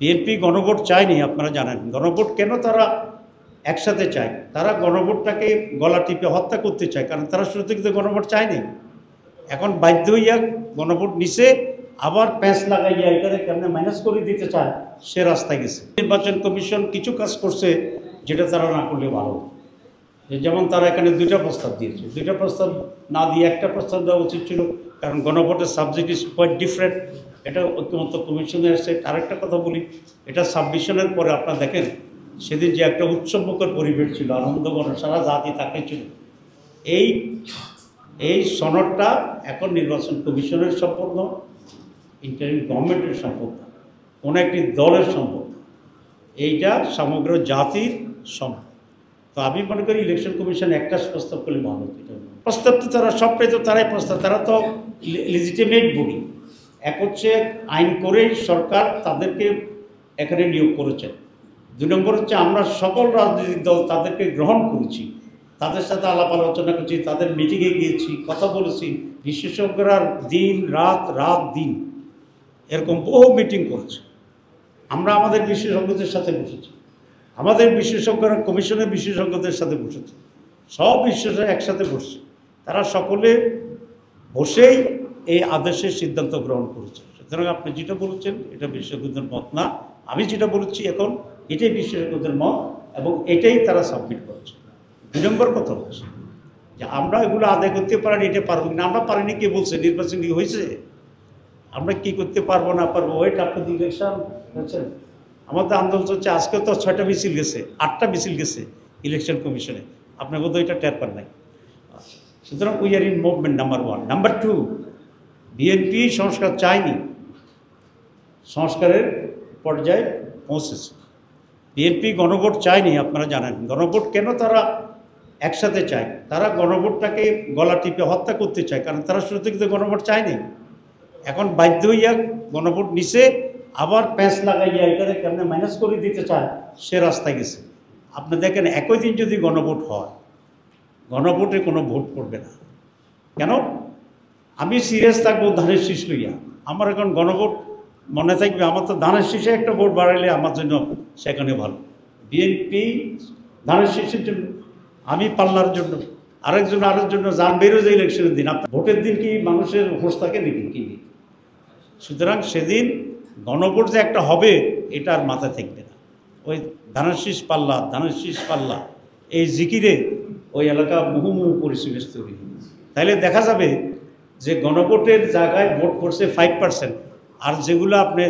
BNP গণভোট চায়নি, আপনারা জানেন। গণভোট কেন তারা একসাথে চায়? তারা গণভোটটাকে গলা টিপে হত্যা করতে চায়, কারণ তারা শুরু থেকে গণভোট চায়নি। এখন বাধ্য হইয়া গণভোট নিছে, আবার প্যাঁচ লাগাইয়া এটাকে কেমনে মাইনাস করে দিতে চায়, সে রাস্তায় গেছে। নির্বাচন কমিশন কিছু কাজ করছে যেটা তারা না করলে ভালো। যেমন তারা এখানে দুইটা প্রস্তাব দিয়েছে, দুইটা প্রস্তাব না দিয়ে একটা প্রস্তাব দেওয়া উচিত ছিল, কারণ গণভোটের সাবজেক্ট ইজ কোয়াইট ডিফারেন্ট। এটা ঐক্যমত্য কমিশনে আসছে। আরেকটা কথা বলি, এটা সাবমিশনের পরে আপনারা দেখেন সেদিন যে একটা উৎসবমুখর পরিবেশ ছিল, আনন্দঘন, সারা জাতি তাকে ছিল। এই সনদটা এখন নির্বাচন কমিশনের সম্পদ নয়, ইন্টারিম গভর্নমেন্টের সম্পদ, কোনো একটি দলের সম্পদ। এইটা সমগ্র জাতির সম্পদ। তো আমি মনে করি ইলেকশন কমিশন একটা প্রস্তাব করলে ভালো হতো। প্রস্তাব তো তারা সবটাই তো তারাই প্রস্তাব, তারা তো লেজিটিমেট বডি। এক হচ্ছে আইন করেই সরকার তাদেরকে এখানে নিয়োগ করেছে। 2 নম্বর হচ্ছে আমরা সকল রাজনৈতিক দল তাদেরকে গ্রহণ করেছি, তাদের সাথে আলাপ আলোচনা করছি, তাদের মিটিংয়ে গিয়েছি, কথা বলেছি। বিশেষজ্ঞরা দিন রাত দিন এরকম বহু মিটিং করেছে। আমরা আমাদের বিশেষজ্ঞদের সাথে বসেছি, আমাদের বিশেষজ্ঞরা কমিশনের বিশেষজ্ঞদের সাথে বসেছে, সব বিশেষজ্ঞ একসাথে বসছে। তারা সকলে বসেই এই আদেশের সিদ্ধান্ত গ্রহণ করেছে। সুতরাং আপনি যেটা বলেছেন এটা বিশেষজ্ঞদের মত না, আমি যেটা বলেছি এখন এটাই বিশেষজ্ঞদের মত, এবং এটাই তারা সাবমিট করেছে। 2 নম্বর কথা বলছে যে আমরা এগুলো আদায় করতে পারিনি, এটা পারবো না। আমরা পারিনি কে বলছে? নির্বাচন কি হয়েছে? আমরা কি করতে পারবো না পারবো, ওইটা আপনাদের ইলেকশন হচ্ছে। আমাদের আন্দোলন হচ্ছে, আজকে তো 6টা মিছিল গেছে, 8টা মিছিল গেছে ইলেকশন কমিশনে, আপনার বোধহয় এটা টের পান নাই। সুতরাং we are in movement, number 1। Number 2, BNP সংস্কার চায়নি, সংস্কারের পর্যায়ে পৌঁছেছে। বিএনপি গণভোট চায়নি, আপনারা জানেন। গণভোট কেন তারা একসাথে চায়? তারা গণভোটটাকে গলা টিপে হত্যা করতে চায়, কারণ তারা শুরু থেকে গণভোট চায়নি। এখন বাধ্য হইয়া গণভোট নিছে, আবার প্যাঁচ লাগাইয়া এটাকে কেমনে মাইনাস করে দিতে চায়, সে রাস্তায় গেছে। আপনি দেখেন একই দিন যদি গণভোট হয়, গণভোটে কোনো ভোট পড়বে না। কেন? আমি সিরিয়াস থাকবো ধানের শীষ লইয়া, আমার এখন গণভোট মনে থাকবে, আমার তো ধানের শীষে একটা ভোট বাড়াইলে আমার জন্য সেখানে ভালো। বিএনপি ধানের শীষের জন্য, আমি পাল্লার জন্য, আরেকজনের জন্য যান বেরোয় যায় ইলেকশনের দিন। আপনার ভোটের দিন কি মানুষের হোশ থাকে নাকি? কি? সুতরাং সেদিন গণভোট যে একটা হবে এটা আর মাথায় থাকবে না। ওই ধানের শীষ পাল্লা এই জিকিরে ওই এলাকা মুহুমুহু পরিবেশ তৈরি হবে। তাইলে দেখা যাবে যে গণভোটের জায়গায় ভোট পড়ছে 5%, আর যেগুলো আপনি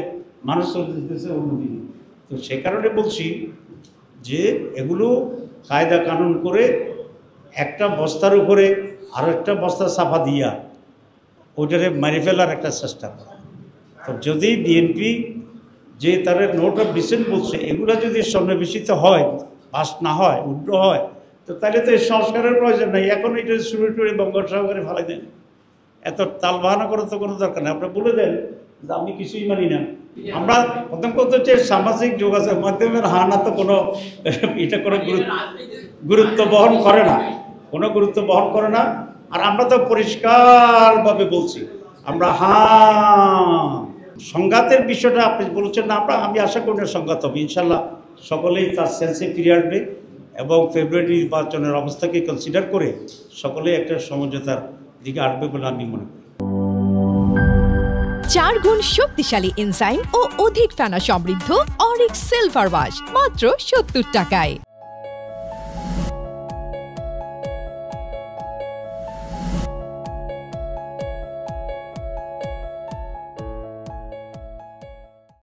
মানুষ চলে যেতেছে অন্যদিকে। তো সে কারণে বলছি যে এগুলো কায়দা কানুন করে একটা বস্তার উপরে আরও একটা বস্তা চাপা দিয়া ওইটারে মারি ফেলার একটা চেষ্টা করা। তো যদি বিএনপি যে তার নোট অফ ডিসেন্ট বলছে, এগুলো যদি সন্নিবেশিত হয়, পাস না হয়, উল্টো হয়, তো তাহলে তো এই সংস্কারের প্রয়োজন নেই। এখন এটা শুরু করে বঙ্গোপসাগরে ফেলাই দেন, এত তাল বাহানা করার তো কোনো দরকার নেই। আপনি বলে দেন যে আমি কিছুই মানি না। আমরা প্রথম কথা হচ্ছে সামাজিক যোগাযোগ মাধ্যমের হানা তো কোনো এটা কোনো গুরুত্ব বহন করে না, কোনো গুরুত্ব বহন করে না। আর আমরা তো পরিষ্কারভাবে বলছি, আমরা সংঘাতের বিষয়টা আপনি বলছেন না, আমি আশা করি না সংঘাত হবে। ইনশাল্লাহ সকলেই তার সেন্সে ফিরে আসবে, এবং ফেব্রুয়ারি নির্বাচনের অবস্থাকে কনসিডার করে সকলেই একটা সমঝোতার দিকে আসবে বলে আমি মনে করি। 4 গুণ শক্তিশালী এনজাইম ও অধিক ফেনা সমৃদ্ধ অরিক সিলভার ওয়াশ মাত্র 70 টাকায়।